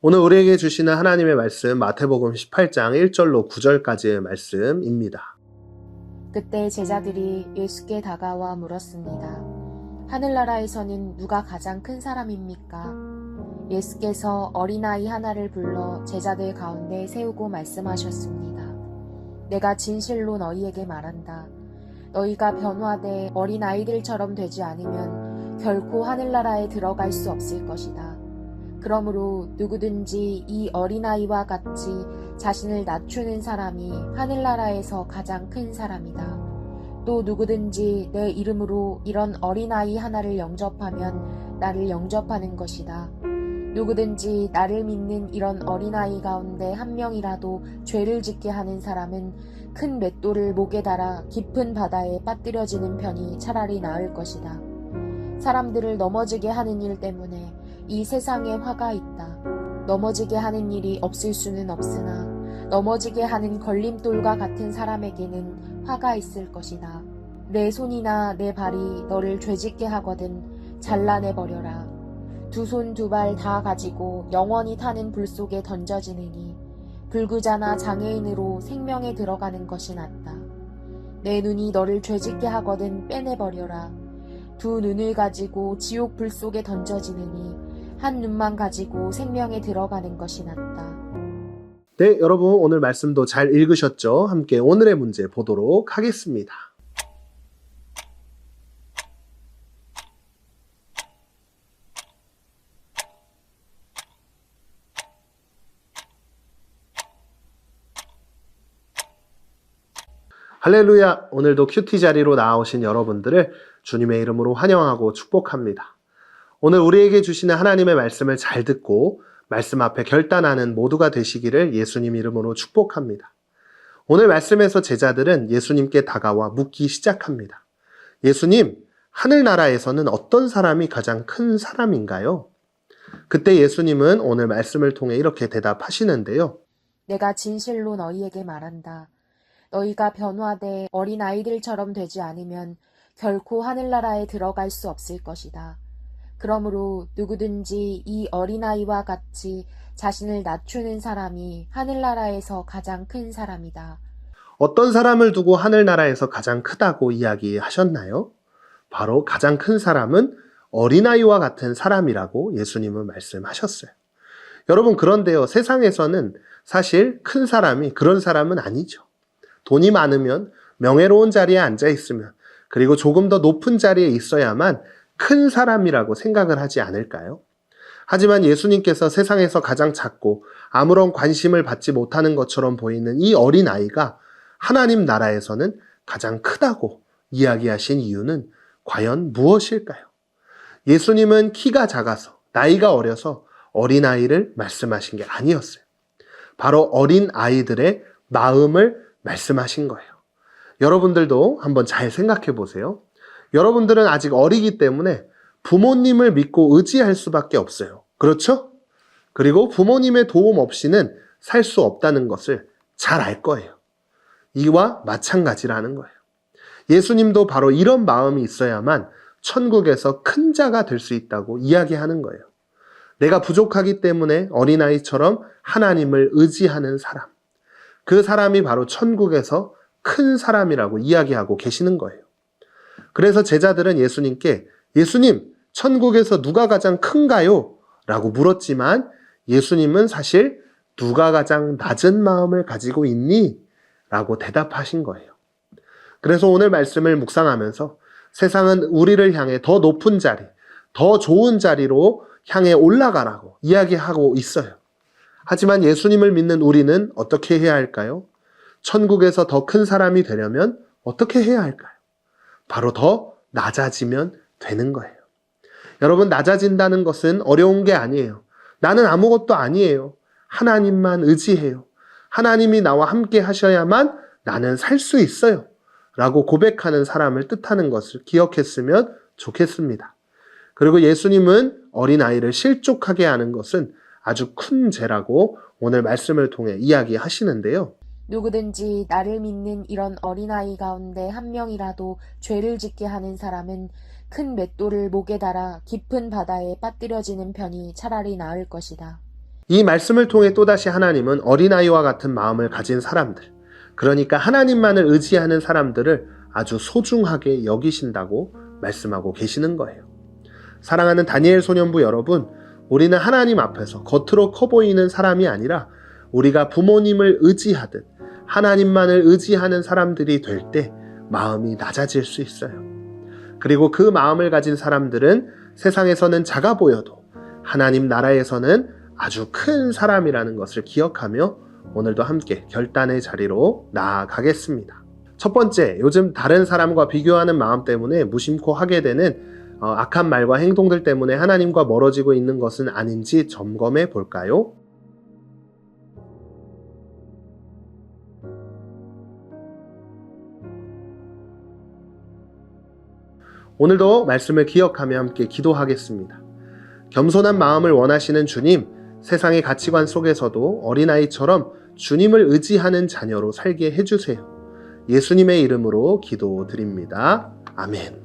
오늘 우리에게 주시는 하나님의 말씀 마태복음 18장 1절로 9절까지의 말씀입니다. 그때 제자들이 예수께 다가와 물었습니다. 하늘나라에서는 누가 가장 큰 사람입니까? 예수께서 어린아이 하나를 불러 제자들 가운데 세우고 말씀하셨습니다. 내가 진실로 너희에게 말한다. 너희가 변화돼 어린아이들처럼 되지 않으면 결코 하늘나라에 들어갈 수 없을 것이다. 그러므로 누구든지 이 어린아이와 같이 자신을 낮추는 사람이 하늘나라에서 가장 큰 사람이다. 또 누구든지 내 이름으로 이런 어린아이 하나를 영접하면 나를 영접하는 것이다. 누구든지 나를 믿는 이런 어린아이 가운데 한 명이라도 죄를 짓게 하는 사람은 큰 맷돌을 목에 달아 깊은 바다에 빠뜨려지는 편이 차라리 나을 것이다. 사람들을 넘어지게 하는 일 때문에 이 세상에 화가 있다. 넘어지게 하는 일이 없을 수는 없으나 넘어지게 하는 걸림돌과 같은 사람에게는 화가 있을 것이다. 내 손이나 내 발이 너를 죄짓게 하거든 잘라내버려라. 두 손 두 발 다 가지고 영원히 타는 불 속에 던져지느니 불구자나 장애인으로 생명에 들어가는 것이 낫다. 내 눈이 너를 죄짓게 하거든 빼내버려라. 두 눈을 가지고 지옥 불 속에 던져지느니 한 눈만 가지고 생명에 들어가는 것이 낫다. 네, 여러분 오늘 말씀도 잘 읽으셨죠? 함께 오늘의 문제 보도록 하겠습니다. 할렐루야! 오늘도 큐티 자리로 나오신 여러분들을 주님의 이름으로 환영하고 축복합니다. 오늘 우리에게 주시는 하나님의 말씀을 잘 듣고 말씀 앞에 결단하는 모두가 되시기를 예수님 이름으로 축복합니다. 오늘 말씀에서 제자들은 예수님께 다가와 묻기 시작합니다. 예수님, 하늘나라에서는 어떤 사람이 가장 큰 사람인가요? 그때 예수님은 오늘 말씀을 통해 이렇게 대답하시는데요. 내가 진실로 너희에게 말한다. 너희가 변화돼 어린아이들처럼 되지 않으면 결코 하늘나라에 들어갈 수 없을 것이다. 그러므로 누구든지 이 어린아이와 같이 자신을 낮추는 사람이 하늘나라에서 가장 큰 사람이다. 어떤 사람을 두고 하늘나라에서 가장 크다고 이야기하셨나요? 바로 가장 큰 사람은 어린아이와 같은 사람이라고 예수님은 말씀하셨어요. 여러분, 그런데요, 세상에서는 사실 큰 사람이 그런 사람은 아니죠. 돈이 많으면, 명예로운 자리에 앉아 있으면, 그리고 조금 더 높은 자리에 있어야만 큰 사람이라고 생각을 하지 않을까요? 하지만 예수님께서 세상에서 가장 작고 아무런 관심을 받지 못하는 것처럼 보이는 이 어린아이가 하나님 나라에서는 가장 크다고 이야기하신 이유는 과연 무엇일까요? 예수님은 키가 작아서, 나이가 어려서 어린아이를 말씀하신 게 아니었어요. 바로 어린아이들의 마음을 말씀하신 거예요. 여러분들도 한번 잘 생각해 보세요. 여러분들은 아직 어리기 때문에 부모님을 믿고 의지할 수밖에 없어요. 그렇죠? 그리고 부모님의 도움 없이는 살 수 없다는 것을 잘 알 거예요. 이와 마찬가지라는 거예요. 예수님도 바로 이런 마음이 있어야만 천국에서 큰 자가 될 수 있다고 이야기하는 거예요. 내가 부족하기 때문에 어린아이처럼 하나님을 의지하는 사람. 그 사람이 바로 천국에서 큰 사람이라고 이야기하고 계시는 거예요. 그래서 제자들은 예수님께 예수님, 천국에서 누가 가장 큰가요? 라고 물었지만 예수님은 사실 누가 가장 낮은 마음을 가지고 있니? 라고 대답하신 거예요. 그래서 오늘 말씀을 묵상하면서 세상은 우리를 향해 더 높은 자리, 더 좋은 자리로 향해 올라가라고 이야기하고 있어요. 하지만 예수님을 믿는 우리는 어떻게 해야 할까요? 천국에서 더 큰 사람이 되려면 어떻게 해야 할까요? 바로 더 낮아지면 되는 거예요. 여러분, 낮아진다는 것은 어려운 게 아니에요. 나는 아무것도 아니에요. 하나님만 의지해요. 하나님이 나와 함께 하셔야만 나는 살 수 있어요. 라고 고백하는 사람을 뜻하는 것을 기억했으면 좋겠습니다. 그리고 예수님은 어린아이를 실족하게 하는 것은 아주 큰 죄라고 오늘 말씀을 통해 이야기하시는데요. 누구든지 나를 믿는 이런 어린아이 가운데 한 명이라도 죄를 짓게 하는 사람은 큰 맷돌을 목에 달아 깊은 바다에 빠뜨려지는 편이 차라리 나을 것이다. 이 말씀을 통해 또다시 하나님은 어린아이와 같은 마음을 가진 사람들, 그러니까 하나님만을 의지하는 사람들을 아주 소중하게 여기신다고 말씀하고 계시는 거예요. 사랑하는 다니엘 소년부 여러분, 우리는 하나님 앞에서 겉으로 커 보이는 사람이 아니라 우리가 부모님을 의지하듯 하나님만을 의지하는 사람들이 될 때 마음이 낮아질 수 있어요. 그리고 그 마음을 가진 사람들은 세상에서는 작아 보여도 하나님 나라에서는 아주 큰 사람이라는 것을 기억하며 오늘도 함께 결단의 자리로 나아가겠습니다. 첫 번째, 요즘 다른 사람과 비교하는 마음 때문에 무심코 하게 되는 악한 말과 행동들 때문에 하나님과 멀어지고 있는 것은 아닌지 점검해 볼까요? 오늘도 말씀을 기억하며 함께 기도하겠습니다. 겸손한 마음을 원하시는 주님, 세상의 가치관 속에서도 어린아이처럼 주님을 의지하는 자녀로 살게 해주세요. 예수님의 이름으로 기도드립니다. 아멘.